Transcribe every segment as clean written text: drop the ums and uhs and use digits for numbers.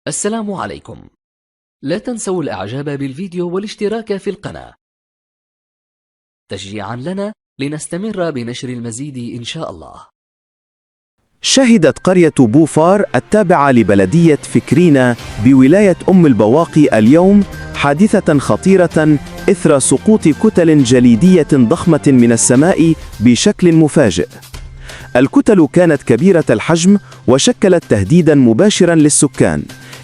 السلام عليكم. لا تنسوا الإعجاب بالفيديو والاشتراك في القناة تشجيعا لنا لنستمر بنشر المزيد إن شاء الله. شهدت قرية بوفار التابعة لبلدية فكرينا بولاية أم البواقي اليوم حادثة خطيرة إثر سقوط كتل جليدية ضخمة من السماء بشكل مفاجئ. الكتل كانت كبيرة الحجم وشكلت تهديدا مباشرا للسكان،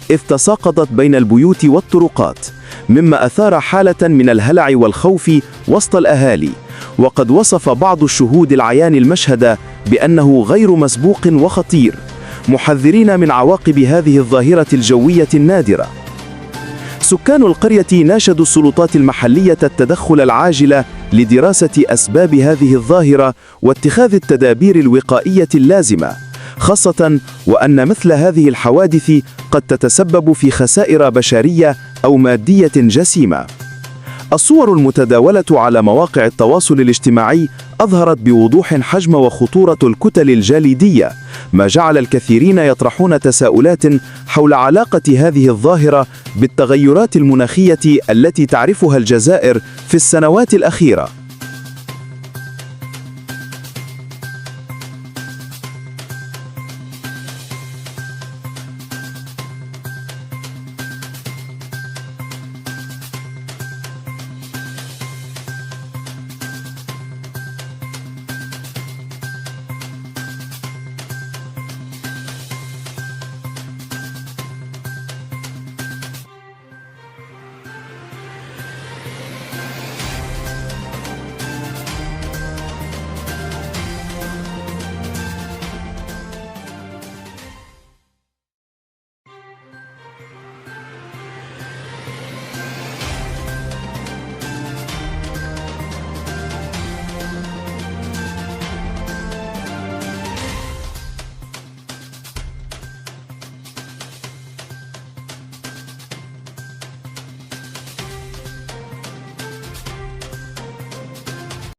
إذ تساقطت بين البيوت والطرقات، مما أثار حالة من الهلع والخوف وسط الأهالي. وقد وصف بعض الشهود العيان المشهد بأنه غير مسبوق وخطير، محذرين من عواقب هذه الظاهرة الجوية النادرة. سكان القرية ناشدوا السلطات المحلية التدخل العاجل لدراسة أسباب هذه الظاهرة واتخاذ التدابير الوقائية اللازمة، خاصة وأن مثل هذه الحوادث قد تتسبب في خسائر بشرية أو مادية جسيمة. الصور المتداولة على مواقع التواصل الاجتماعي أظهرت بوضوح حجم وخطورة الكتل الجليدية، ما جعل الكثيرين يطرحون تساؤلات حول علاقة هذه الظاهرة بالتغيرات المناخية التي تعرفها الجزائر في السنوات الأخيرة.